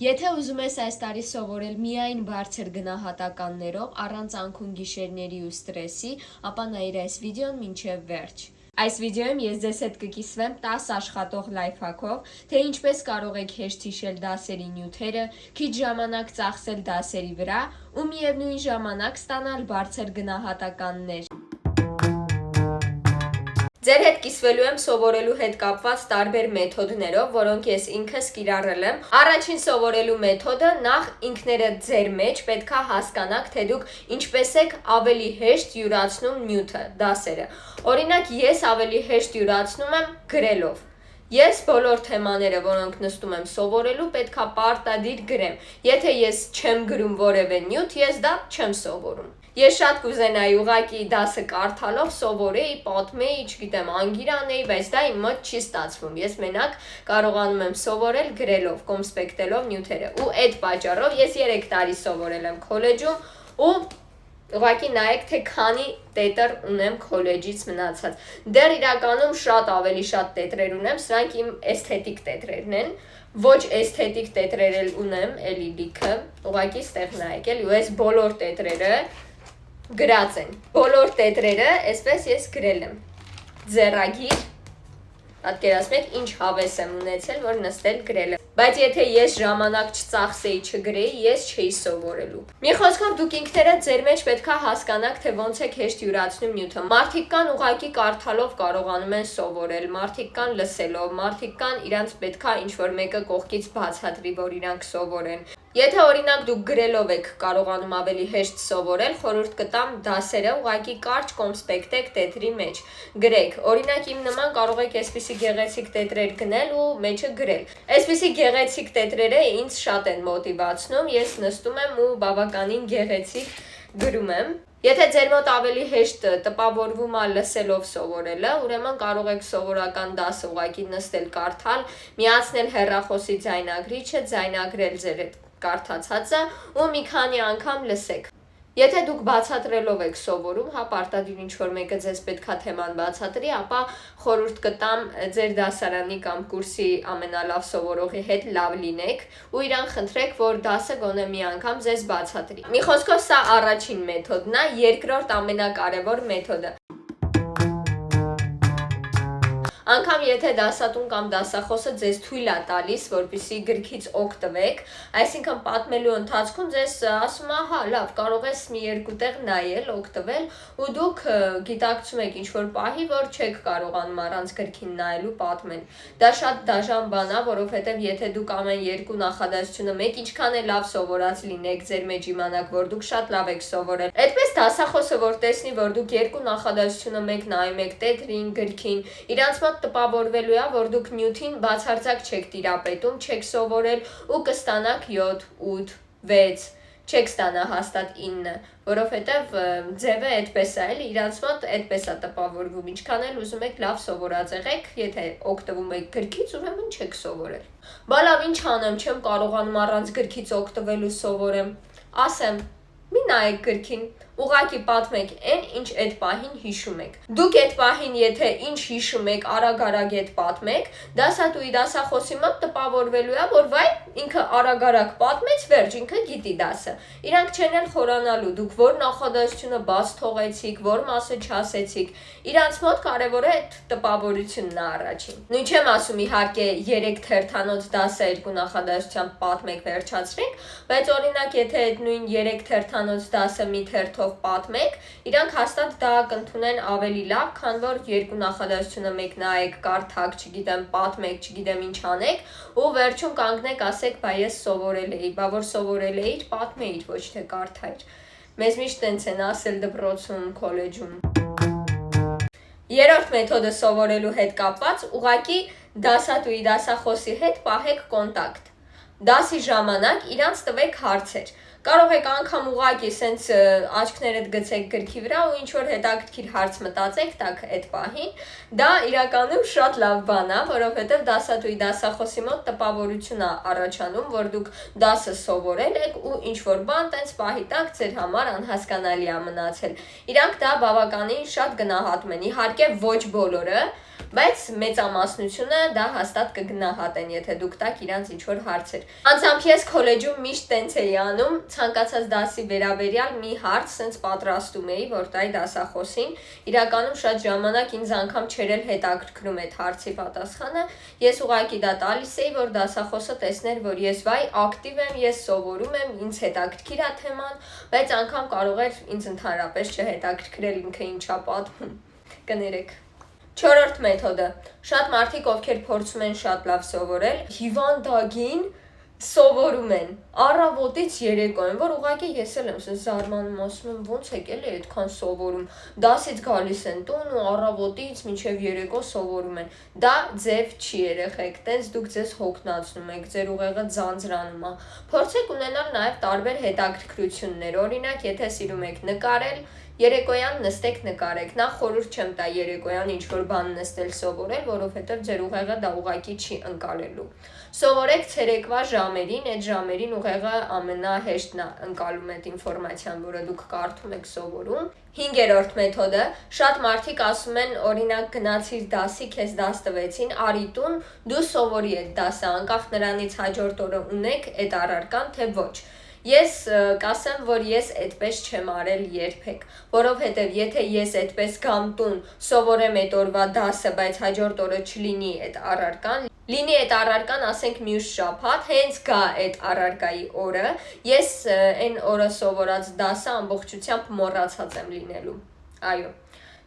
Եթե ուզում ես այս տարի սովորել միայն բարձր գնահատականներով, առանց անքուն գիշերների ու ստրեսի, ապա նայիր այս վիդեոն մինչև վերջ։ Այս վիդեոյում ես ձեզ հետ կկիսվեմ 10 աշխատող լայֆհաքով, թե ինչպես կարող եք հեշտ հիշել դասերի նյութերը, քիչ ժամանակ ծախսել դասերի վրա ու միևնույն ժամանակ ստանալ բարձր գնահատականներ։ Ձեր հետ կիսվելու եմ սովորելու հետ կապված տարբեր մեթոդներով, որոնք ես ինքս կիրառել եմ։ Առաջին սովորելու մեթոդը նախ ինքներդ ձեր մեջ պետքա հասկանաք, թե դուք ինչպես եք ավելի հեշտ յուրացնում նյութը, դասերը։ Օրինակ, ես ավելի հեշտ յուրացնում եմ գրելով։ Ես բոլոր թեմաները, որոնք նստում եմ սովորելու, պետքա պարտադիր գրեմ։ Եթե ես չեմ գրում որևէ նյութ, ես դա չեմ սովորում։ Ես շատ կուզենայի ուղղակի դասը կարդալով սովորեի, պատմեի, չգիտեմ, անգիր անեի, բայց դա իմ մոտ չի ստացվում։ Ես մենակ կարողանում եմ սովորել գրելով, կոնսպեկտելով նյութերը։ Ու այդ պատճառով ես 3 տարի սովորել եմ քոլեջում ու ուղղակի նայեք, թե քանի տետր ունեմ քոլեջից մնացած։ Դեռ իրականում շատ ավելի շատ տետրեր ունեմ, սրանք իմ էսթետիկ տետրերն են։ Ոչ էսթետիկ տետրեր էլ ունեմ, էլի լիքը, ուղղակի ստեղ նայեք, էլի ու այս բոլոր տետրերը գրած են։ Բոլոր տետրերը այսպես ես գրել եմ։ Ձեռագիր, պատկերացնում եք ինչ հավես եմ ունեցել, որ նստել գրել եմ։ Բայց եթե ես ժամանակ չծախսեի, չգրեի, ես չէի սովորելու։ Մի խոսքով դուք ինքներդ ձեր մեջ պետքա հասկանաք, թե ոնց եք հեշտ յուրացնում նյութը։ Մարդիկ կան ուղղակի կարդալով կարողանում են սովորել, մարդիկ կան լսելով, մարդիկ կան իրանց պետքա ինչ-որ մեկը կողքից բացատրի, որ իրանք սովորեն։ Եթե օրինակ դուք գրելով եք կարողանում ավելի հեշտ սովորել, խորհուրդ կտամ դասերը ուղղակի կարճ կոնսպեկտեք տետրի մեջ գրեք։ Օրինակ իմ նման կարող եք այսպիսի գեղեցիկ տետրեր գնել ու մեջը գրել։ Այսպիսի գեղեցիկ տետրերը ինձ շատ են մոտիվացնում, ես նստում եմ ու բավականին գեղեցիկ գրում եմ։ Եթե ձեր մոտ ավելի հեշտ տպավորվում է լսելով սովորելը, ուրեմն կարող եք սովորական դասը ուղղակի նստել կարդալ, միացնել հեռախոսի ձայնագրիչը, ձայնագրել ձեր այդ կարդացածը ու մի քանի անգամ լսեք։ Եթե դուք բացատրելով եք սովորում, հա պարտադիր ինչ-որ մեկը ձեզ պետքա թեման բացատրի, ապա խորհուրդ կտամ ձեր դասարանի կամ կուրսի ամենալավ սովորողի հետ լավ լինեք ու իրան խնդրեք, որ դասը գոնե մի անգամ ձեզ բացատրի։ Մի խոսքով սա առաջին մեթոդն է, երկրորդ ամենակարևոր մեթոդը։ Անկամ եթե դասատուն կամ դասախոսը ձեզ թույլ է տալիս, որպեսզի գրքից օգտվեք, այսինքն պատմելու ընթացքում ձեզ ասում է, հա, լավ, կարող ես մի երկու տեղ նայել, օգտվել, ու դուք գիտակցում եք ինչ-որ պահի, որ չեք կարողանում առանց գրքին նայելու պատմել։ Դա շատ դաժան բան է, որովհետև եթե դուք ամեն երկու նախադասությունը մեկ ինչքան է լավ սովորած լինեք, ձեր մեջ իմանաք, որ դուք շատ լավ եք սովորել։ Այդպես դասախոսը որ տեսնի, որ դուք երկու նախադասությունը մեկ նայում եք տետրին, գրքին, իրանց մոտ տպավորվելու է, որ դուք նյութին բացարձակ չեք տիրապետում, չեք սովորել ու կստանաք 7, 8, 6, չեք ստանա հաստատ 9, որովհետև ձևը այդպես է, էլի իրանց մոտ այդպես է տպավորվում, ինչքան էլ ուզում եք լավ սովորած եղեք, եթե օգտվում եք գրքից, ուրեմն չեք սովորել։ Բա լավ, ինչ անեմ, չեմ կարողանում առանց գրքից օգտվելու սովորեմ, ասեմ, մի նայեք գրքին, ուղղակի պատմեք այն, ինչ այդ պահին հիշում եք։ Դուք այդ պահին, եթե ինչ հիշում եք, արագ-արագ այդ պատմեք, դասատուի դասախոսի մոտ տպավորվելու է, որ վայ, ինքը արագ-արագ պատմեց, վերջ, ինքը գիտի դասը։ Իրանք չեն էլ խորանալու, դուք որ նախադասությունը բաց թողեցիք, որ մասը չասեցիք, իրանց մոտ կարևոր է այդ տպավորությունն է առաջին։ Նույն չեմ ասում իհարկե 3 թերթանոց դասը 2 նախադասությամբ պատմեք, վերջացրեք, բայց օրինակ եթե այդ նույն 3 թերթանոց դասը մի թերթով պատմեք, իրանք հաստատ դա կընդունեն ավելի լավ, քան որ երկու նախադասությունը մեկ նայեք, կարդաք, չգիտեմ, պատմեք, չգիտեմ ինչ անեք, ու վերջում կանգնեք, ասեք, բա ես սովորել էի, բա որ սովորել էիր, պատմեիր, ոչ թե կարդայիր։ Մեզ միշտ տենց են ասել դպրոցում, քոլեջում։ Երրորդ մեթոդը սովորելու հետ կապված, ուղղակի դասատուի դասախոսի հետ պահեք կոնտակտ։ Դասի ժամանակ իրանց տվեք հարցեր։ Կարող եք անգամ ուղղակի սենց աչքներդ գցեք գրքի վրա ու ինչ-որ հետաքրքիր հարց մտածեք տակ այդ պահին, դա իրականում շատ լավ բան է, որովհետև դասատուի դասախոսի մոտ տպավորություն է առաջանում, որ դուք դասը սովորել եք ու ինչ-որ բան տենց պահի տակ ձեր համար անհասկանալի է մնացել։ Իրանք դա բավականին շատ գնահատում են, իհարկե ոչ բոլորը, բայց մեծամասնությունը դա հաստատ կգնահատեն, եթե դուք տաք իրանց ինչ-որ հարցեր։ Անձամբ ես քոլեջում միշտ տենց էի անում, ցանկացած դասի վերաբերյալ մի հարց սենց պատրաստում էի, որ տայի դասախոսին, իրականում շատ ժամանակ ինձ անգամ չէր էլ հետաքրքրում այդ հարցի պատասխանը, ես ուղղակի դա տալիս էի, որ դասախոսը տեսներ, որ ես վայ ակտիվ եմ, ես սովորում եմ, ինձ հետաքրքիր է թեման, բայց անգամ կարող էր ինձ ընդհանրապես չհետաքրքրել ինքը ինչա պատմում։ Կներեք։ Չորրորդ մեթոդը։ Շատ մարդիկ, ովքեր փորձում են շատ լավ սովորել, հիվանդագին սովորում են առավոտից երեկոյան, որ ուղղակի ես էլ եմ զարմանում, ասում եմ ոնց եկել է այդքան սովորում, դասից գալիս են տուն ու առավոտից մինչև երեկո սովորում են։ Դա ձև չի երեխեք, տենց դուք ձեզ հոգնածնում եք, ձեր ուղեղը ձանձրանում է։ Փորձեք ունենալ նաև տարբեր հետաքրքրություններ, օրինակ, եթե սիրում եք նկարել, երեկոյան նստեք նկարեք, նախ խորհուրդ չեմ տա երեկոյան ինչ-որ բան նստել սովորել, որովհետև ձեր ուղեղը դա ուղղակի չի ընկալելու։ Սովորեք ցերեկվա ժամերին, այդ ժամերին ուղեղը ամենահեշտն է ընկալում այդ ինֆորմացիան, որը դուք կարդում եք սովորում։ Հինգերորդ մեթոդը, շատ մարդիկ ասում են, օրինակ գնացիր դասի, քեզ դաս տվեցին, արի տուն, դու սովորի այդ դասը, անկախ նրանից հաջորդ օրը ունեք այդ առարկան, թե ոչ։ Ես կասեմ, որ ես այդպես չեմ արել երբեք, որովհետև եթե ես այդպես գամ տուն, սովորեմ այդ օրվա դասը, բայց հաջորդ օրը չլինի այդ առարկան, լինի այդ առարկան, ասենք մյուս շաբաթ, հենց գա այդ առարկայի օրը, ես այն օրը սովորած դասը ամբողջությամբ մոռացած եմ լինելու, այո։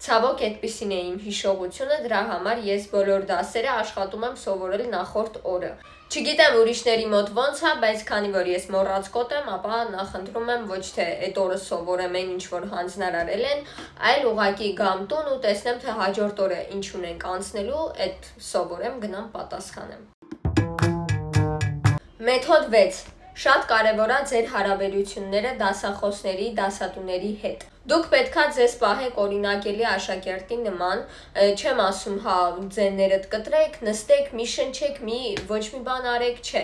Ցավոք այդպիսին է իմ հիշողությունը, դրա համար ես բոլոր դասերը աշխատում եմ սովորել նախորդ օրը։ Չգիտեմ ուրիշների մոտ ոնց է, բայց քանի որ ես մոռացկոտ եմ, ապա նախընտրում եմ ոչ թե այդ օրը սովորեմ այն ինչ որ հանձնարարել են, այլ ուղղակի գամ տուն ու տեսնեմ թե հաջորդ օրը ինչ ունենք անցնելու, այդ սովորեմ, գնամ պատասխանեմ։ Մեթոդ 6. Շատ կարևոր է ձեր հարաբերությունները դասախոսների, դասատուների հետ։ Դուք պետքա ձեզ պահեք օրինակելի աշակերտի նման, չեմ ասում հա ձեններդ կտրեք, նստեք, մի շնչեք, ոչ մի բան արեք, չէ։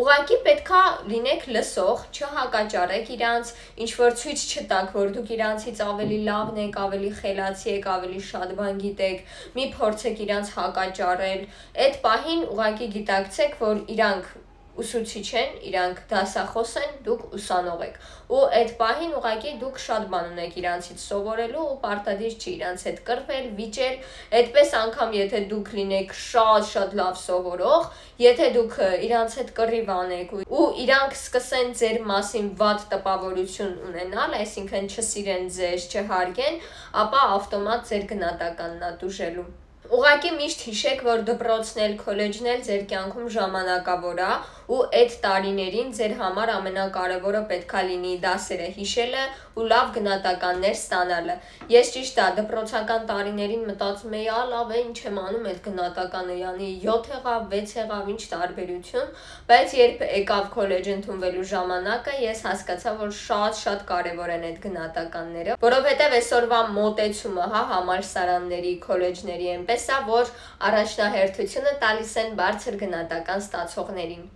Ուղղակի պետքա լինեք լսող, չհակաճառեք իրանց, ինչ որ ցույց չտաք, որ դուք իրանցից ավելի լավն եք, ավելի խելացի եք, ավելի շատ բան գիտեք, մի փորձեք իրանց հակաճառել։ Այդ պահին ուղղակի գիտակցեք, որ իրանք ուսուցիչ են, իրանք դասախոս են, դուք ուսանող եք։ Ու այդ պահին ուղղակի դուք շատ բան ունեք իրանցից սովորելու ու պարտադիր չի իրանց հետ կռվել, վիճել, այդպես անգամ եթե դուք լինեք շատ լավ սովորող, եթե դուք իրանց հետ կռիվ անեք ու իրանք սկսեն ձեր մասին վատ տպավորություն ունենալ, այսինքն չսիրեն ձեզ, չհարգեն, ապա ավտոմատ ձեր գնահատականն է տուժելու։ Ուղղակի միշտ հիշեք, որ դպրոցն էլ, քոլեջն էլ ձեր կյանքում ժամանակավոր է ու այդ տարիներին ձեր համար ամենակարևորը պետքա լինի դասերը հիշելը ու լավ գնահատականներ ստանալը։ Ես ճիշտ է, դպրոցական տարիներին մտածում էի, լավ է, ինչ եմ անում այդ գնահատականը, յանի 7 եղավ, 6 եղավ, ինչ տարբերություն, բայց երբ եկավ քոլեջ ընդունվելու ժամանակը, ես հասկացա, որ շատ կարևոր են այդ գնահատականները, որովհետև այսօրվա մոտեցումը, համալսարանների, քոլեջների այնպես է, որ առաջնահերթությունը տալիս են բարձր գնահատական ստացողներին։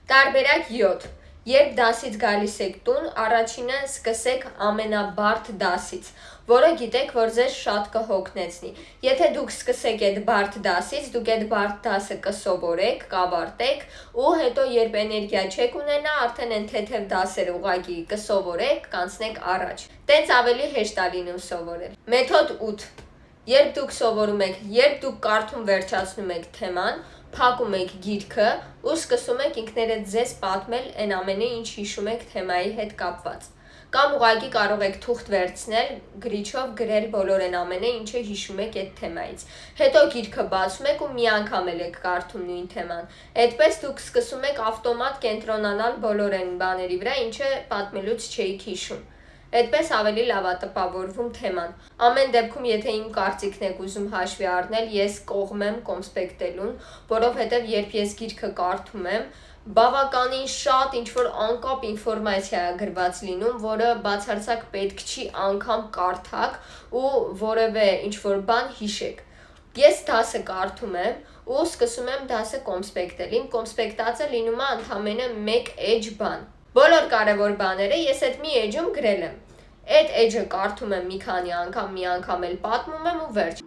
Տարբերակ 7. Երբ դասից գալիս եք տուն, առաջինը սկսեք ամենաբարդ դասից, որը գիտեք, որ ձեզ շատ կհոգնեցնի։ Եթե դուք սկսեք այդ բարդ դասից, դուք այդ բարդ դասը կսովորեք, կավարտեք ու հետո երբ էներգիա չեք ունենա, արդեն այն թեթև դասերը ուղղակի կսովորեք, կանցնեք առաջ։ Տենց ավելի հեշտ է լինում սովորել։ Մեթոդ 8. Երբ դուք սովորում եք, երբ դուք կարդում վերջացնում եք թեման, փակում եք գիրքը ու սկսում եք ինքներդ ձեզ պատմել այն ամենը, ինչ հիշում եք թեմայի հետ կապված։ Կամ ուղղակի կարող եք թուղթ վերցնել, գրիչով գրել բոլոր այն ամենը, ինչը հիշում եք այդ թեմայից։ Հետո գիրքը բացում եք ու մի անգամ եք կարդում նույն թեման։ Այդպես դուք սկսում եք ավտոմատ կենտրոնանալ բոլոր այն բաների վրա, ինչը պատմելուց չէիք հիշում։ Այդպես ավելի լավ է տպավորվում թեման։ Ամեն դեպքում, եթե իմ կարծիքն եք ուզում հաշվի առնել, ես կողմ եմ կոնսպեկտելուն, որովհետև երբ ես գիրքը կարդում եմ, բավականին շատ ինչ-որ անկապ ինֆորմացիա է գրված լինում, որը բացարձակ պետք չի անգամ կարդաք ու որևէ ինչ-որ բան հիշեք։ Ես դասը կարդում եմ ու սկսում եմ դասը կոնսպեկտել։ Իմ կոնսպեկտածը լինում է ընդամենը մեկ էջ բան։ Բոլոր կարևոր բաները ես այդ մի էջում գրել եմ։ Այդ էջը կարդում եմ մի քանի անգամ, մի անգամ էլ պատմում եմ ու վերջ։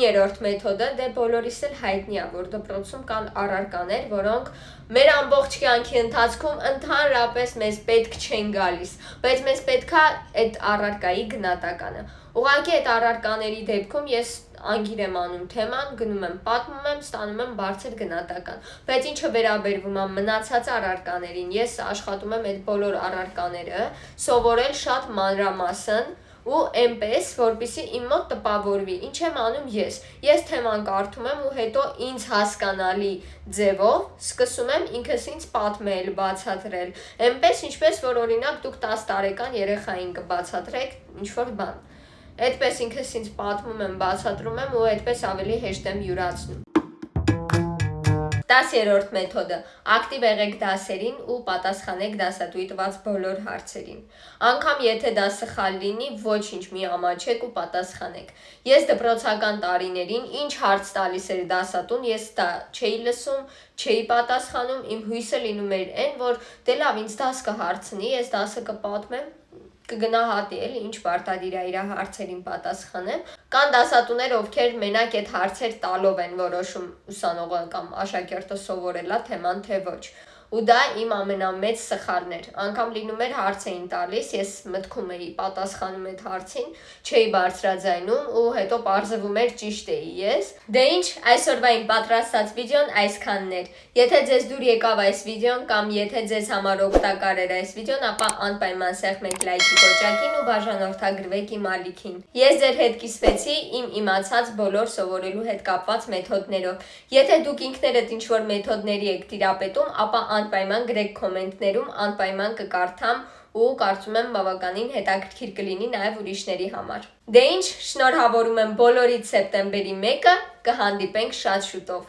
9-րդ մեթոդը դե բոլորիս էլ հայտնի է, որ դպրոցում կան առարկաներ, որոնք մեր ամբողջ կյանքի ընթացքում ընդհանրապես մեզ պետք չեն գալիս, բայց մեզ պետք է այդ առարկայի գնահատականը։ Ուղղակի այդ առարկաների դեպքում ես անգիր եմ անում թեման, գնում եմ, պատմում եմ, ստանում եմ բարձր գնահատական։ Բայց ինչը վերաբերվում է մնացած առարկաներին, ես աշխատում եմ այդ բոլոր առարկաները սովորել շատ մանրամասն ու այնպես, որպեսզի իմ մոտ տպավորվի, ինչ եմ անում ես թեման կարդում եմ ու հետո ինձ հասկանալի ձևով սկսում եմ ինքս ինձ պատմել, բացատրել, այնպես ինչպես որ օրինակ դուք 10 տարեկան երեխային կբացատրեք ինչ-որ բան։ Այդպես ինքս ինձ պատմում եմ, բացատրում եմ ու այդպես ավելի հեշտ եմ յուրացնում։ 10-րդ մեթոդը՝ ակտիվ եղեք դասերին ու պատասխանեք դասատուի տված բոլոր հարցերին։ Անկամ եթե դա սխալ լինի, ոչինչ մի ամաչեք ու պատասխանեք։ Ես դպրոցական տարիներին ինչ հարց տալիս էր դասատուն, ես դա չէի լսում, չէի պատասխանում, իմ հույսը լինում էր այն, որ դե լավ, ինձ դաս կհարցնի, ես դասը կպատմեմ, կգնահատի էլի ինչ պարտադիր է իր հարցերին պատասխանեմ։ Կան դասատուներ, ովքեր մենակ այդ հարցեր տալով են որոշում ուսանողը կամ աշակերտը սովորելա թեման թե ոչ։ Ու դա իմ ամենամեծ սխալն էր։ Անգամ լինում էր հարց էին տալիս, ես մտքում էի, պատասխանում այդ հարցին, չէի բարձրաձայնում ու հետո պարզվում էր ճիշտ էի ես։ Դե ինչ, այսօրվա իմ պատրաստած վիդեոն այսքանն էր։ Եթե ձեզ դուր եկավ այս վիդեոն կամ եթե ձեզ համար օգտակար էր այս վիդեոն, ապա անպայման սեղմեք լայքի կոճակին ու բաժանորդագրվեք իմ ալիքին։ Ես ձեր հետ կիսվեցի իմ իմացած բոլոր սովորելու հետ կապված մեթոդներով։ Եթե դուք ինքներդ ինչ-որ մեթոդների եք տիրապետում, ապա անպայման գրեք կոմենտներում, անպայման կկարդամ ու կարծում եմ բավականին հետաքրքիր կլինի նաև ուրիշների համար։ Դե ինչ, շնորհավորում եմ բոլորիդ սեպտեմբերի 1-ը, կհանդիպենք շատ շուտով։